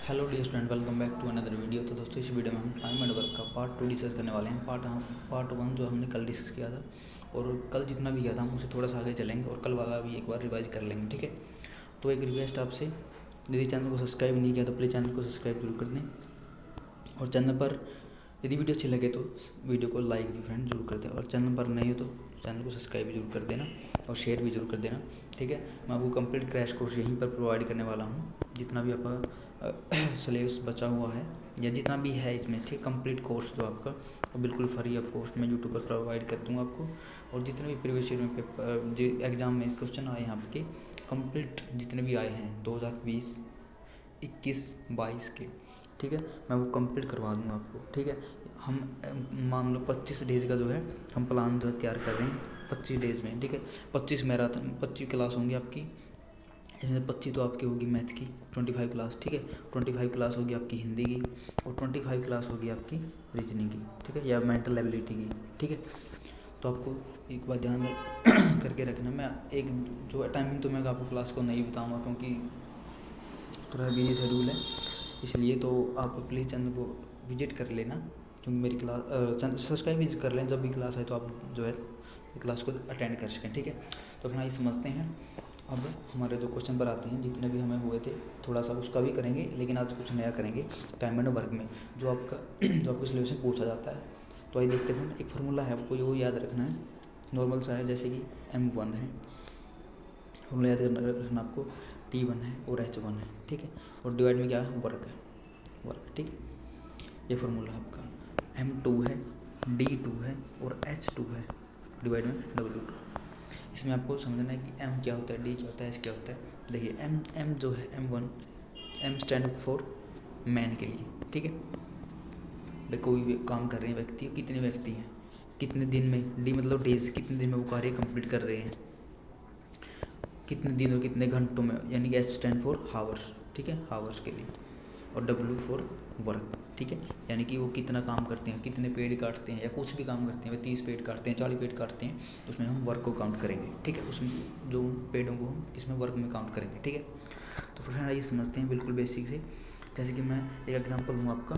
Hello dear student, welcome back to another video. तो दोस्तों, इस वीडियो में हम टाइम एंड वर्क का पार्ट 2 डिस्कस करने वाले हैं। पार्ट 1 जो हमने कल डिस्कस किया था, और कल जितना भी किया था हम उसे थोड़ा सा आगे चलेंगे और कल वाला भी एक बार रिवाइज कर लेंगे, ठीक है। तो एक रिक्वेस्ट आपसे, यदि चैनल को सब्सक्राइब नहीं किया तो प्लीज़ चैनल को सब्सक्राइब जरूर कर दें, और चैनल पर यदि वीडियो अच्छी लगे तो वीडियो को लाइक भी फ्रेंड जरूर कर दें, और चैनल पर नहीं हो तो चैनल को सब्सक्राइब भी जरूर कर देना और शेयर भी जरूर कर देना, ठीक है। मैं आपको कंप्लीट क्रैश कोर्स यहीं पर प्रोवाइड करने वाला हूँ। जितना भी आपका सिलेबस बचा हुआ है या जितना भी है इसमें, ठीक, कंप्लीट कोर्स जो आपका वो बिल्कुल फ्री ऑफ कॉस्ट में यूट्यूब पर प्रोवाइड कर दूँगा आपको। और जितने भी प्रीवियस ईयर में पेपर जो एग्ज़ाम में क्वेश्चन आए हैं आपके, कंप्लीट जितने भी आए हैं 2020, 21, 22 के, ठीक है, मैं वो कंप्लीट करवा दूँगा आपको, ठीक है। हम मान लो 25 डेज़ का जो है हम प्लान जो है तैयार कर रहे हैं 25 डेज़ में, ठीक है। 25 मैराथन 25 क्लास होंगी आपकी, इसमें 25 तो आपकी होगी मैथ की 25 क्लास, ठीक है। 25 क्लास होगी आपकी हिंदी की, और 25 क्लास होगी आपकी रीजनिंग की, ठीक है, या मेंटल एबिलिटी की, ठीक है। तो आपको एक बात ध्यान करके रखना। मैं एक जो टाइमिंग तो मैं आपको क्लास को नहीं बताऊँगा क्योंकि थोड़ा बिजी शेड्यूल है, इसलिए तो आप प्लीज़ चैनल को विजिट कर लेना, क्योंकि मेरी क्लास सब्सक्राइब भी कर लें। जब भी क्लास है तो आप जो है क्लास को अटेंड कर सकें, ठीक है। तो फिर आइए समझते हैं। अब हमारे जो क्वेश्चन पर आते हैं, जितने भी हमें हुए थे थोड़ा सा उसका भी करेंगे, लेकिन आज कुछ नया करेंगे टाइम एंड वर्क में, जो आपके सिलेबस में पूछा जाता है। तो आइए देखते हैं। एक फार्मूला है, आपको वो याद रखना है, नॉर्मल सा है, जैसे कि M1 है, फार्मूला याद रखना आपको, T1 है और H1 है, ठीक है। और डिवाइड में क्या है, वर्क है, वर्क, ठीक है। ये फार्मूला आपका M2 है, D2 है और H2 है, डिवाइड में W2। इसमें आपको समझना है कि M क्या होता है, D क्या होता है, H क्या होता है। देखिए M जो है M1, M stand for man के लिए, ठीक है। भाई कोई भी काम कर रहे हैं व्यक्ति, कितने व्यक्ति हैं, कितने दिन में, D मतलब डेज, कितने दिन में वो कार्य कंप्लीट कर रहे हैं, कितने दिन और कितने घंटों में, यानी कि H स्टैंड फॉर हावर्स, ठीक है, हावर्स के लिए, और W फॉर वर्क, ठीक है, यानी कि वो कितना काम करते हैं, कितने पेड़ काटते हैं, या कुछ भी काम करते हैं, 30 पेड़ काटते हैं, 40 पेड़ काटते हैं, तो उसमें हम वर्क को काउंट करेंगे, ठीक है। उसमें जो पेड़ों को हम इसमें वर्क में काउंट करेंगे, ठीक है। तो फिर आइए समझते हैं बिल्कुल बेसिक से। जैसे कि मैं एक एग्जाम्पल दूँ आपका,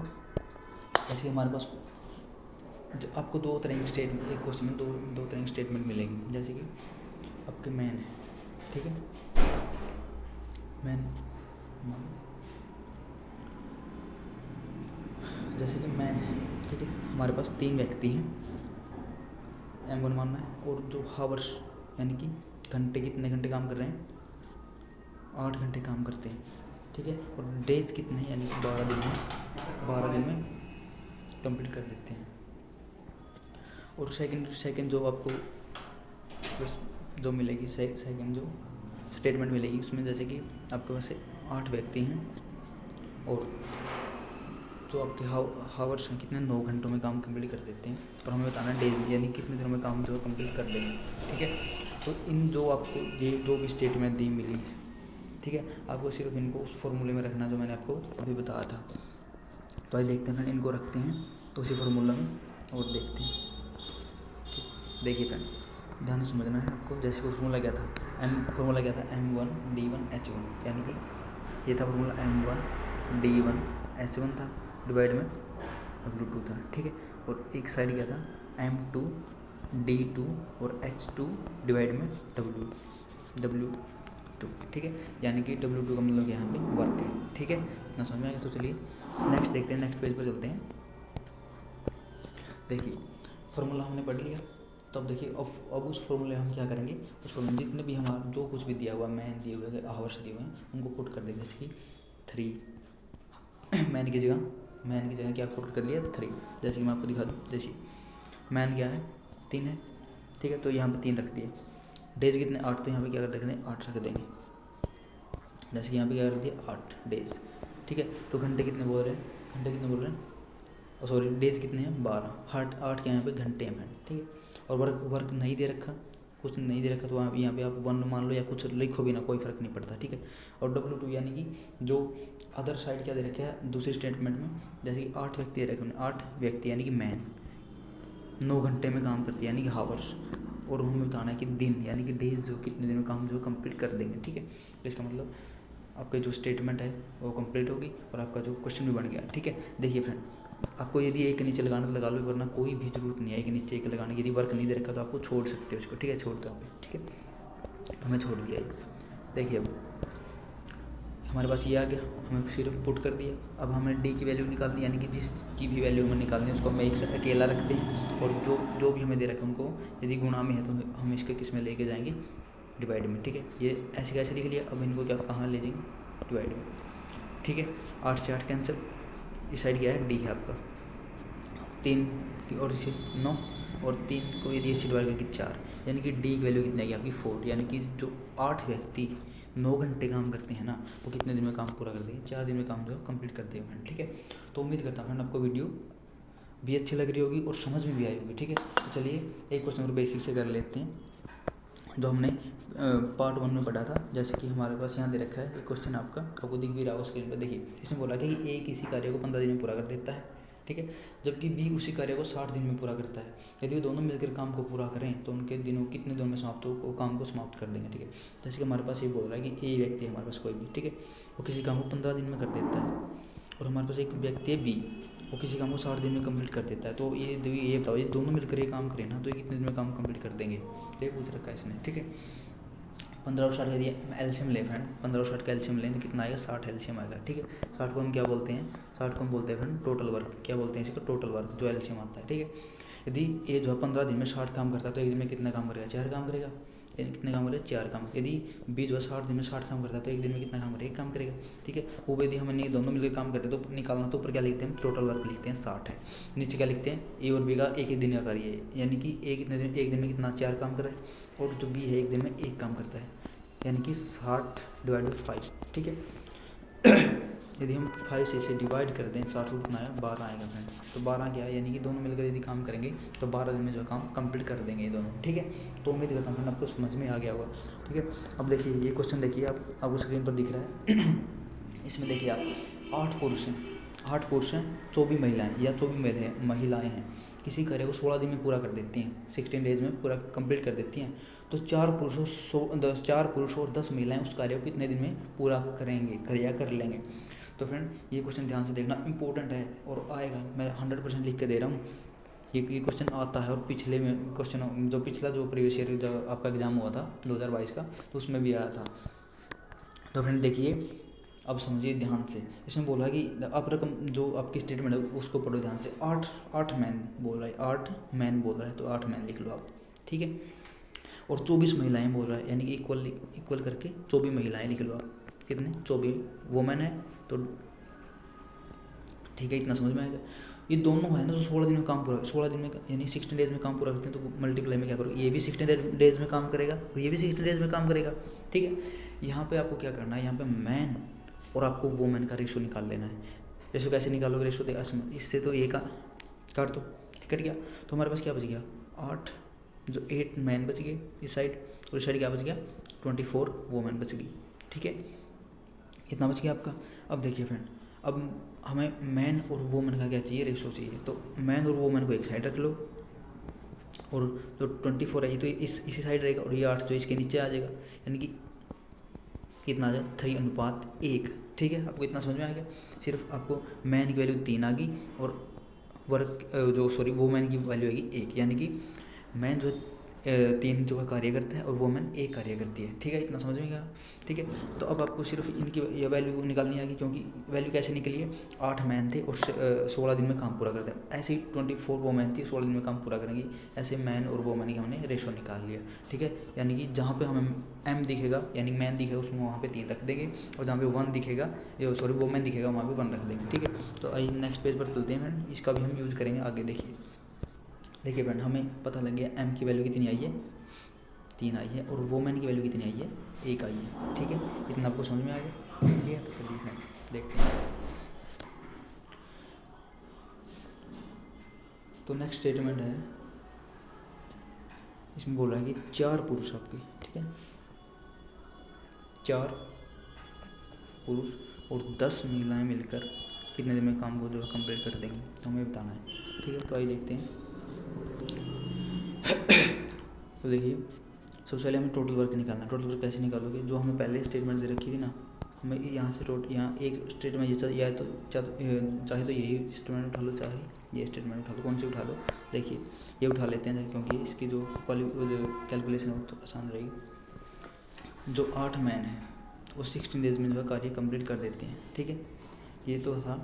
जैसे हमारे पास आपको दो तरह की स्टेटमेंट, एक क्वेश्चन में दो तरह की स्टेटमेंट मिलेगी। जैसे कि आपके मैन है, ठीक है, मैन, जैसे कि मैन है, ठीक है, हमारे पास 3 व्यक्ति हैं, M1 मानना है। और जो हावर्स यानी कि घंटे, कितने घंटे काम कर रहे हैं, 8 घंटे काम करते हैं, ठीक है। और डेज कितने हैं, यानी कि 12 दिन में कंप्लीट कर देते हैं। और सेकंड जो आपको जो मिलेगी, सेकंड जो स्टेटमेंट मिलेगी, उसमें जैसे कि आपके पास 8 व्यक्ति हैं, और जो आपके हावर्स हैं कितने, 9 घंटों में काम कंप्लीट कर देते हैं, और हमें बताना है डेज, यानी कितने दिनों में काम जो है कंप्लीट कर देंगे, ठीक है। तो इन जो आपको ये जो भी स्टेटमेंट दी मिली, ठीक है, आपको सिर्फ इनको उस फॉर्मूले में रखना जो मैंने आपको अभी बताया था। तो आइए देखते हैं फ्रेंड, इनको रखते हैं तो उसी फार्मूला में और देखते हैं, ठीक। देखिए फ्रेंड, ध्यान से समझना है आपको। जैसे फार्मूला क्या था, फार्मूला क्या था, M1 D1 H1, यानी कि ये था फार्मूला M1 D1 H1 था, डिवाइड में W2 था, ठीक है। और एक साइड क्या था, M2 D2 और H2 डिवाइड में W2, ठीक है, यानी कि W2 का मतलब यहाँ पे वर्क है, ठीक है। इतना समझ में आएगा। तो चलिए नेक्स्ट देखते हैं, नेक्स्ट पेज पर चलते हैं। देखिए फार्मूला हमने पढ़ लिया, तो अब देखिए अब उस फॉर्मूले हम क्या करेंगे, उस फॉर्मूले जितने भी हमारा जो कुछ भी दिया हुआ, मैन दिए हुए, आवर्स दिए हुए हैं, उनको पुट कर देंगे। जैसे कि 3 मैन की जगह क्या पुट कर लिया, 3। जैसे कि मैं आपको दिखा दूँ, जैसे मैन क्या है, 3 है, ठीक है, तो यहाँ पे 3 रख दिए। डेज कितने, 8, तो यहाँ पे क्या रख देंगे, 8 रख देंगे। जैसे कि यहाँ पे क्या रख दिया, 8 डेज, ठीक है। तो घंटे कितने बोल रहे हैं, सॉरी, डेज कितने हैं, 12, 8 के यहाँ पे घंटे हैं, ठीक है। और वर्क नहीं दे रखा, कुछ नहीं दे रखा, तो यहाँ पे आप 1 मान लो या कुछ लिखो भी ना, कोई फ़र्क नहीं पड़ता, ठीक है। और W2 यानी कि जो अदर साइड क्या दे रखा है दूसरी स्टेटमेंट में, जैसे कि 8 व्यक्ति दे रखे हैं, 8 व्यक्ति यानी कि मैन 9 घंटे में काम करते हैं, यानी कि हावर्स। और हमें बताना है कि दिन, यानी कि डेज जो कितने दिन में काम जो कंप्लीट कर देंगे, ठीक है। तो इसका मतलब आपका जो स्टेटमेंट है वो कंप्लीट होगी और आपका जो क्वेश्चन भी बन गया। ठीक है, देखिए फ्रेंड, आपको यदि एक के नीचे लगाना तो लगा लो, वरना कोई भी जरूरत नहीं है एक के नीचे एक लगाने की। यदि वर्क नहीं दे रखा तो आपको छोड़ सकते हो उसको। ठीक है, छोड़ दो आप। ठीक है, हमें छोड़ दिया ये। देखिए अब हमारे पास ये आ गया, हमें सिर्फ पुट कर दिया। अब हमें डी की वैल्यू निकालनी, यानी कि जिसकी भी वैल्यू हमें निकालनी है उसको हम एक साथ अकेला रखते हैं, और जो भी हमें दे रखा है उनको यदि गुणा में है तो हम इसके किस में लेके जाएंगे, डिवाइड में। ठीक है, ये ऐसे कैसे लिख लिया। अब इनको क्या कहाँ ले जाएंगे, डिवाइड में। ठीक है, 8 से 8 कैंसिल, इस साइड क्या है, डी है आपका 3 की, और इसे 9 और 3 को यदि ऐसे डिवाइड करके 4, यानी कि डी की वैल्यू कितनी आएगी आपकी 4। यानी कि जो 8 व्यक्ति 9 घंटे काम करते हैं ना, वो कितने दिन में काम पूरा कर देंगे, 4 दिन में काम जो है कंप्लीट कर देंगे फ्रेंड। ठीक है, तो उम्मीद करता हूँ फ्रेंड आपको वीडियो भी अच्छी लग रही होगी और समझ में भी आई होगी। ठीक है, तो चलिए एक क्वेश्चन और बेसिक से कर लेते हैं जो हमने पार्ट 1 में पढ़ा था। जैसे कि हमारे पास यहाँ दे रखा है एक क्वेश्चन आपको दिख भी रहा होगा स्क्रीन पर। देखिए, इसमें बोला कि ए किसी कार्य को 15 दिन में पूरा कर देता है। ठीक है, जबकि बी उसी कार्य को 60 दिन में पूरा करता है। यदि वे दोनों मिलकर काम को पूरा करें तो उनके दिनों कितने दिनों में समाप्त हो काम को समाप्त कर देंगे। ठीक है, जैसे कि हमारे पास ये बोल रहा है कि ए व्यक्ति है हमारे पास कोई भी, ठीक है, वो किसी काम को 15 दिन में कर देता है, और हमारे पास एक व्यक्ति है बी, वो किसी काम को 60 दिन में कंप्लीट कर देता है। तो ये बताओ, ये दोनों मिलकर ये काम करें ना तो ये कितने दिन में काम कंप्लीट कर देंगे, तो ये पूछ रखा है इसने। ठीक है, 15 और 60 यदि एलसीएम ले फ्रेंड, 15 और 60 का एलसीएम लें तो कितना आएगा, 60 एलसीएम आएगा। ठीक है, 60 को हम क्या बोलते हैं, 60 को हम बोलते हैं फ्रेंड टोटल वर्क। क्या बोलते हैं इसको, टोटल वर्क, जो एलसीएम आता है। ठीक है, यदि ये जो है 15 दिन में 60 काम करता है तो एक दिन में कितना काम करेगा, 4 काम करेगा। कितने काम करेगा, 4 काम। यदि बी जो है 60 दिन में 60 काम करता है तो एक दिन में कितना काम करेगा, 1 काम करेगा। ठीक है, वो यदि हम दोनों मिलकर काम करते हैं तो निकालना, तो ऊपर क्या लिखते हैं, टोटल वर्क लिखते हैं 60 है। नीचे क्या लिखते हैं, ए और बी का एक ही दिन का कार्य है, यानी कि ए कितने दिन, एक दिन में कितना 4 काम कर रहा है, और जो बी है एक दिन में 1 काम करता है, यानी कि 60 डिवाइड बाई 5। ठीक है, यदि हम 5 से इसे डिवाइड कर दें 60 को कितना आएगा, 12 आएगा फ्रेंड। तो 12 क्या है, यानी कि दोनों मिलकर यदि काम करेंगे तो 12 दिन में जो काम कंप्लीट कर देंगे ये दोनों। ठीक है, तो उम्मीद करता हूँ फ्रेंड आपको समझ में आ गया होगा। ठीक है, अब देखिए ये क्वेश्चन देखिए, आपको स्क्रीन पर दिख रहा है। इसमें देखिए आप 8 पुरुष हैं, 8 पुरुष हैं, 24 महिलाएँ या 24 महिलाएँ हैं, किसी कार्य को 16 दिन में पूरा कर देती हैं, 16 डेज में पूरा कंप्लीट कर देती हैं। तो 4 पुरुष और 10 महिलाएं उस कार्य को कितने दिन में पूरा करेंगे, कर लेंगे। तो फ्रेंड ये क्वेश्चन ध्यान से देखना, इंपॉर्टेंट है और आएगा, मैं 100% लिख के दे रहा हूँ। ये क्वेश्चन आता है, और पिछले में क्वेश्चन जो पिछला जो प्रीवियस ईयर जो आपका एग्जाम हुआ था 2022 का, तो उसमें भी आया था। तो फ्रेंड देखिए, अब समझिए ध्यान से, इसमें बोला कि आप रकम जो आपकी स्टेटमेंट है उसको पढ़ो ध्यान से। 8 मैन बोल रहा है, 8 मैन बोल रहा है, तो 8 मैन लिख लो आप। ठीक है, और 24 महिलाएं बोल रहा है, यानी कि इक्वल करके 24 महिलाएं लिख लो आप। कितने, 24 वुमेन है, तो ठीक है, इतना समझ में आएगा। ये दोनों है ना जो 16 दिन में काम पूरा, 16 दिन में यानी 16 डेज में काम पूरा करते हैं, तो मल्टीप्लाई में क्या करो, ये भी 16 डेज में काम करेगा और ये भी 16 डेज में काम करेगा। ठीक है, यहाँ पे आपको क्या करना है, यहाँ पे मैन और आपको वुमेन का रेशो निकाल लेना है। रेशो कैसे निकालोगे, रेशो देखा इससे, तो ये का काट दो, कट गया, तो हमारे पास क्या बच गया, 8 जो 8 मैन बच गए इस साइड, और इस साइड क्या बच गया, 24 वुमेन बच गई। ठीक है, इतना बच गया आपका। अब देखिए फ्रेंड, अब हमें मैन और वुमेन का क्या चाहिए, रेशो चाहिए। तो मैन और वुमेन को एक साइड रख लो, और जो 24 है ये तो इसी साइड रहेगा, और ये 8 जो इसके नीचे आ जाएगा, यानी कि कितना आ जाए, 3:1। ठीक है, आपको इतना समझ में आ गया। सिर्फ आपको मैन की वैल्यू 3 आ गई, और वुमेन की वैल्यू आएगी 1, यानी कि मैन जो 3 जो है कार्य करता है और वुमेन 1 कार्य करती है। ठीक है, इतना समझ में गया। ठीक है, तो अब आपको सिर्फ इनकी ये वैल्यू निकालनी आएगी, क्योंकि वैल्यू कैसे निकली है, 8 मैन थे और 16 दिन में काम पूरा करते हैं। ऐसे ही 24 वुमेन थी, 16 दिन में काम पूरा करेंगी। ऐसे मैन और वुमेन की हमने रेशो निकाल लिया। ठीक है, यानी कि जहाँ पे हमें एम दिखेगा यानी मैन दिखेगा उसमें वहाँ पे 3 रख देंगे, और जहाँ पे 1 दिखेगा वुमेन दिखेगा वहाँ पे 1 रख देंगे। ठीक है, तो आइए नेक्स्ट पेज पर चलते हैं फ्रेंड, इसका भी हम यूज़ करेंगे आगे। देखिए फ्रेंड, हमें पता लग गया एम की वैल्यू कितनी आई है, 3 आई है, और वुमेन की वैल्यू कितनी आई है, 1 आई है। ठीक है, इतना आपको समझ में आ गया। ठीक है, तो चलिए फ्रेंड देखते हैं। तो नेक्स्ट स्टेटमेंट है, इसमें बोल रहा है कि 4 पुरुष आपके, ठीक है, 4 पुरुष और 10 महिलाएं मिलकर कितने दिन में काम को जो है कंप्लीट कर देंगे, तो हमें बताना है। ठीक है, तो आइए देखते हैं। तो देखिए, सबसे पहले हमें टोटल वर्क निकालना है। टोटल वर्क कैसे निकालोगे, जो हमें पहले स्टेटमेंट दे रखी थी ना, हमें यहाँ से यहाँ एक स्टेटमेंट ये चाहे तो यही स्टेटमेंट उठा लो, चाहे ये स्टेटमेंट उठा लो, कौन सी उठा लो। देखिए ये उठा लेते हैं क्योंकि इसकी जो कैलकुलेशन है वो तो आसान रहेगी। जो 8 मैन है वो 16 डेज में जो है कार्य कंप्लीट कर देते हैं, ठीक है। ये तो था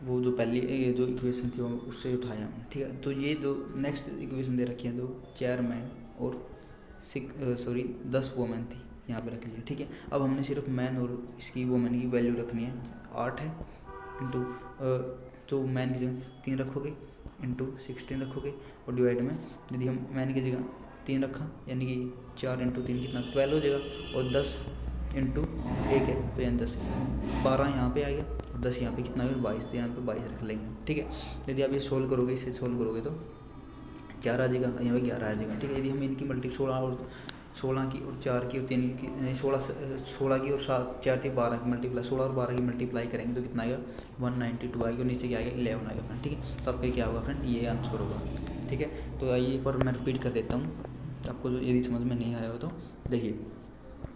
वो जो पहली ये जो इक्वेशन थी वो उससे उठाया हमने, ठीक है। तो ये जो नेक्स्ट इक्वेशन दे रखी है तो 4 मैन और 10 वोमेन थी, यहाँ पे रख लीजिए, ठीक है। अब हमने सिर्फ मैन और इसकी वोमेन की वैल्यू रखनी है। 8 है इंटू तो मैन की जगह 3 रखोगे, इंटू 16 रखोगे, और डिवाइड में यदि हम मैन की जगह 3 रखा यानी कि 4 इंटू 3 कितना 12 हो जाएगा, और 10 इंटू 1 है तो यानी 10, 12 यहाँ पे आएगा और 10 यहाँ पे कितना है 22, तो यहाँ पे 22 रख लेंगे, ठीक है। यदि आप ये सोल्व करोगे, इसे सोल्व करोगे तो 11 आ जाएगा, यहाँ पे 11 आ जाएगा, ठीक है। यदि हम इनकी मल्टी 16 की और 4 की और 3 की 16 की और 4 थी 12 की मल्टीप्लाई 16 और 12 की मल्टीप्लाई करेंगे तो कितना आएगा 192 आएगा, और नीचे क्या आएगा 11 आएगा फ्रेंड, ठीक है। तो आपका क्या होगा फ्रेंड, ये आंसर होगा, ठीक है। तो आइए एक बार मैं रिपीट कर देता हूँ आपको जो यदि समझ में नहीं आया हो तो। देखिए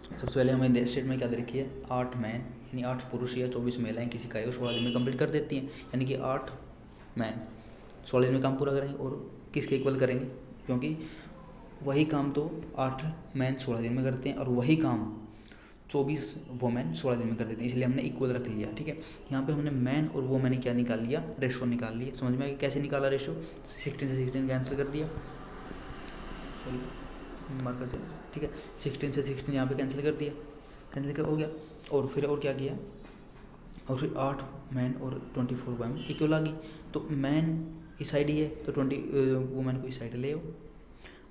सबसे पहले हमें स्टेटमेंट क्या दे रखी है, 8 मैन यानी 8 पुरुष या 24 महिलाएं किसी कार्य को 16 दिन में कंप्लीट कर देती हैं, यानी कि 8 मैन 16 दिन में काम पूरा करेंगे, और किसके इक्वल करेंगे, क्योंकि वही काम तो 8 मैन 16 दिन में करते हैं और वही काम 24 वोमेन 16 दिन में कर देते हैं, इसलिए हमने इक्वल रख लिया, ठीक है। यहाँ पे हमने मैन और वोमेन क्या निकाल लिया, रेशो निकाल लिया। समझ में आया कैसे निकाला रेशो, 16 से 16 कैंसिल कर दिया, मार्कर चल, ठीक है। 16 से 16 यहाँ पे कैंसिल कर दिया, कैंसिल कर हो गया, और फिर और क्या किया, और फिर 8 मैन और 24 वोमेन इक्वल आ गई। तो मैन इस साइड ही है तो 20 वोमेन को इस साइड ले आओ,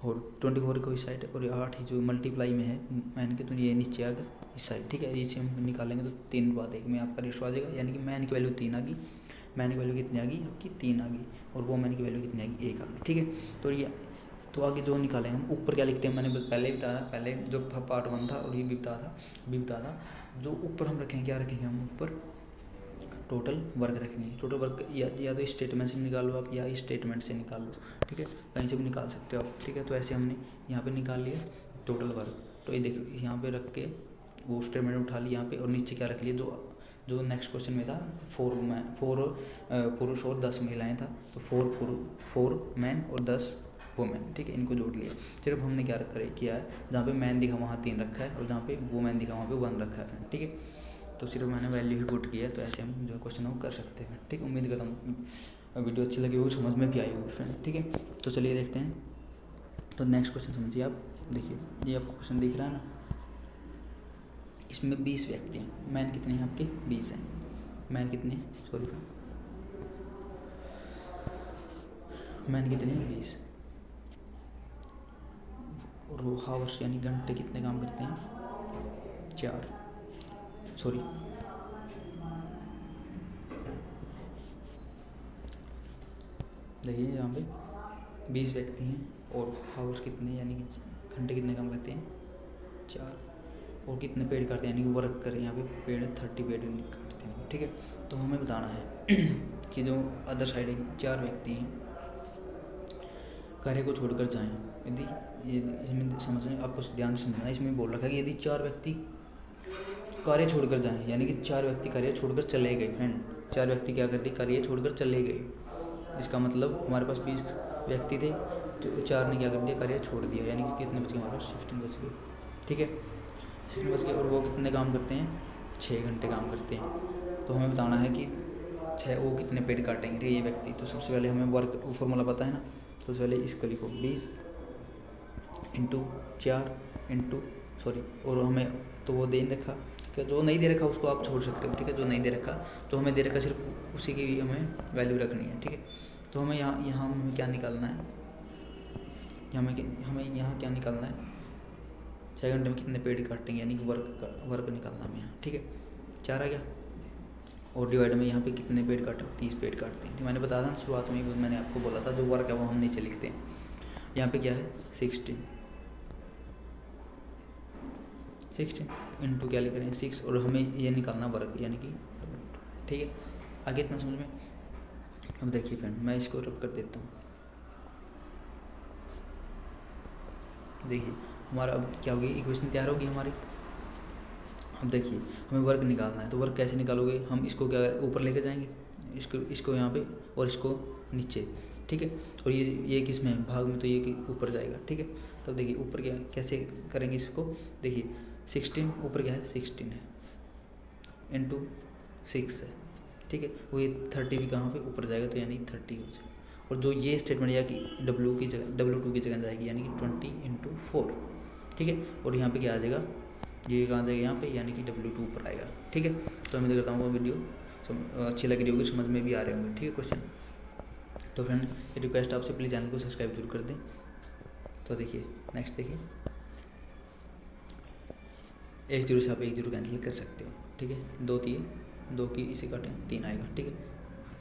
और 24 को इस साइड, और 8 जो मल्टीप्लाई में है मैन के तो ये नीचे आ गया इस साइड, ठीक है। इसे हम निकालेंगे तो 3/1 में आपका रेशो आ जाएगा, यानी कि मैन की वैल्यू 3 आ गई, मैन की वैल्यू कितनी आ गई आपकी 3 आ गई, और वो मैन की वैल्यू कितनी आ गई 1 आ गई, ठीक है। तो ये तो आगे जो निकालेंगे हम ऊपर क्या लिखते हैं, मैंने पहले भी बताया था, पहले जो पार्ट 1 था और ये भी बताया था, जो ऊपर हम रखेंगे क्या रखेंगे, हम ऊपर टोटल वर्क रखेंगे। टोटल वर्क या तो स्टेटमेंट से निकाल लो आप या स्टेटमेंट से निकाल लो, ठीक है, कहीं से भी निकाल सकते हो आप, ठीक है। तो ऐसे हमने यहाँ पे निकाल लिया टोटल वर्क। तो ये देखो यहाँ पे रख के वो स्टेटमेंट उठा लिया यहाँ पे, और नीचे क्या रख लिया, जो नेक्स्ट क्वेश्चन में था 4 पुरुष और 10 महिलाएं था, तो 4 मैन और 10 वोमेन, ठीक है, इनको जोड़ लिया। सिर्फ हमने क्या किया है, जहाँ पे मैन दिखा वहाँ 3 रखा है, और जहाँ पे वोमेन दिखा वहाँ पे 1 रखा है, ठीक है। तो सिर्फ मैंने वैल्यू ही पुट किया है, तो ऐसे हम जो क्वेश्चन है वो कर सकते हैं, ठीक। उम्मीद करता हूँ वीडियो अच्छी लगी होगी, समझ में भी आई होगी फ्रेंड, ठीक है। तो चलिए देखते हैं, तो नेक्स्ट क्वेश्चन समझिए आप। देखिए ये आपको क्वेश्चन दिख रहा है ना, इसमें 20 व्यक्ति हैं, मैन कितने हैं आपके 20 हैं, मैन कितने सॉरी मैन कितने हैं 20, और वो हावर्स यानी घंटे कितने काम करते हैं 4, सॉरी देखिए यहाँ पे 20 व्यक्ति हैं, और हावर्स कितने यानी कि घंटे कितने काम करते हैं 4, और कितने पेड़ काटते हैं यानी कि वर्क करें यहाँ पे पेड़ 30 पेड़ काटते हैं, ठीक है। तो हमें बताना है कि जो अदर साइड है 4 व्यक्ति हैं कार्य को छोड़कर जाएं, यदि ये इसमें समझने आपको ध्यान से समझना है, इसमें बोल रखा है कि यदि 4 व्यक्ति कार्य छोड़कर जाएं, यानी कि 4 व्यक्ति कार्य छोड़कर चले गए फ्रेंड, 4 व्यक्ति क्या कर रहे कार्य छोड़कर चले गए, इसका मतलब हमारे पास 20 व्यक्ति थे, तो 4 ने क्या कर दिया कार्य छोड़ दिया, यानी कि कितने बच गए हमारे पास 16 बच गए, ठीक है 16 बच गए। और वो कितने काम करते हैं 6 घंटे काम करते हैं। तो हमें बताना है कि 6 वो कितने पेड़ काटेंगे ये व्यक्ति। तो सबसे पहले हमें वर्क फॉर्मूला पता है ना, तो सबसे पहले इसको लिखो 20 इंटू 4 इंटू सॉरी, और हमें तो वो दे रखा, ठीक है, जो नहीं दे रखा उसको आप छोड़ सकते हो, ठीक है। जो नहीं दे रखा तो हमें दे रखा सिर्फ उसी की हमें वैल्यू रखनी है, ठीक है। तो हमें यहाँ हमें क्या निकालना है, हमें यहाँ क्या निकालना है 6 घंटे में कितने पेड़ काटेंगे, यानी कि वर्क निकालना हमें यहाँ, ठीक है। 4 आ गया, और डिवाइड में यहाँ पे कितने पेड़ काटे 30 पेड़ काटते हैं, मैंने बताया था ना शुरुआत में, मैंने आपको बोला था जो वर्क है वो हम नीचे लिखते हैं। यहाँ पे क्या है 16 इंटू क्या लिख रहे हैं 6, और हमें ये निकालना वर्क यानी कि, ठीक है। आगे इतना समझ में। अब देखिए फ्रेंड मैं इसको रख कर देता हूँ, देखिए हमारा अब क्या होगी इक्वेशन तैयार होगी हमारी, अब देखिए हमें वर्क निकालना है, तो वर्क कैसे निकालोगे, हम इसको क्या ऊपर लेके जाएंगे, इसको यहाँ पे और इसको नीचे, ठीक है। और ये किस में भाग में, तो ये कि ऊपर जाएगा, ठीक है। तो देखिए ऊपर क्या कैसे करेंगे इसको, देखिए 16 ऊपर क्या है 16 है इंटू 6 है, ठीक है। वो ये 30 भी कहाँ पे ऊपर जाएगा, तो यानी 30 हो जाएगा। और जो ये स्टेटमेंट या कि W2 की जगह जाएगी, यानी कि 20 इंटू 4, ठीक है। और यहाँ पे क्या आ जाएगा, ये कहाँ जाएगा यहाँ पे, यानी कि W2 ऊपर आएगा, ठीक है। तो उम्मीद करता हूँ वो वीडियो अच्छी लग रही होगी, समझ में भी आ रहे होंगे, ठीक है क्वेश्चन। तो फ्रेंड रिक्वेस्ट आपसे प्लीज़ चैनल को सब्सक्राइब जरूर कर दें। तो देखिए नेक्स्ट देखिए, 1 0 से आप 1 0 कैंसिल कर सकते हो, ठीक है। 2 की इसे काटें 3 आएगा, ठीक है।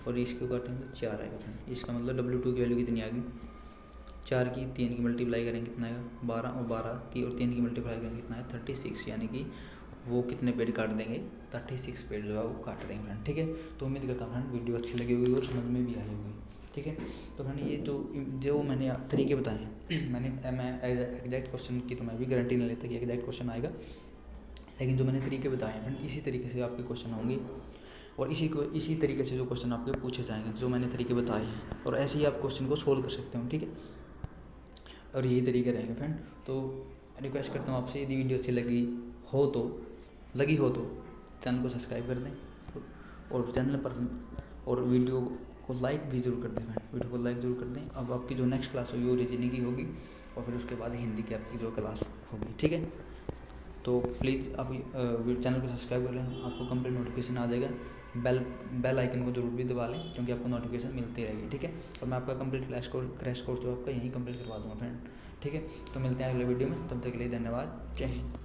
और इसको काटें तो 4 आएगा फ्रेंड। इसका मतलब W2 की वैल्यू कितनी आ गई, 4 की 3 की मल्टीप्लाई करेंगे कितना आएगा 12, और 12 की और 3 की मल्टीप्लाई करेंगे कितना है 36, यानी कि वो कितने पेड़ काट देंगे, 36 पेड़ जो है वो काट देंगे फ्रेंड, ठीक है। तो उम्मीद करता हूँ फ्रेंड वीडियो अच्छी लगी होगी और समझ में भी आई होगी, ठीक है। तो फ्रेंड ये जो मैंने तरीके बताए हैं मैं एग्जैक्ट क्वेश्चन की तो मैं भी गारंटी नहीं लेता कि एग्जैक्ट क्वेश्चन आएगा, लेकिन जो मैंने तरीके बताए हैं फ्रेंड इसी तरीके से आपके क्वेश्चन होंगे, और इसी तरीके से जो क्वेश्चन आपके पूछे जाएंगे जो मैंने तरीके बताए हैं, और ऐसे ही आप क्वेश्चन को सोल्व कर सकते हो, ठीक है। और यही तरीके रहेंगे फ्रेंड। तो रिक्वेस्ट करता हूँ आपसे, यदि वीडियो अच्छी लगी हो तो चैनल को सब्सक्राइब कर दें, और चैनल पर और वीडियो को लाइक भी ज़रूर कर दें फ्रेंड, वीडियो को लाइक ज़रूर कर दें। अब आपकी जो नेक्स्ट क्लास होगी वो रीजनिंग की होगी, और फिर उसके बाद हिंदी की आपकी जो क्लास होगी, ठीक है। तो प्लीज़ आप चैनल को सब्सक्राइब कर लें, आपको कंप्लीट नोटिफिकेशन आ जाएगा। बेल आइकन को जरूर भी दबा लें, क्योंकि आपको नोटिफिकेशन मिलती रहेगी, ठीक है। और मैं आपका कंप्लीट क्रैश कोर्स जो आपका यहीं कंप्लीट करवा दूँगा फ्रेंड, ठीक है। तो मिलते हैं अगले वीडियो में, तब तक के लिए धन्यवाद, जय हिंद।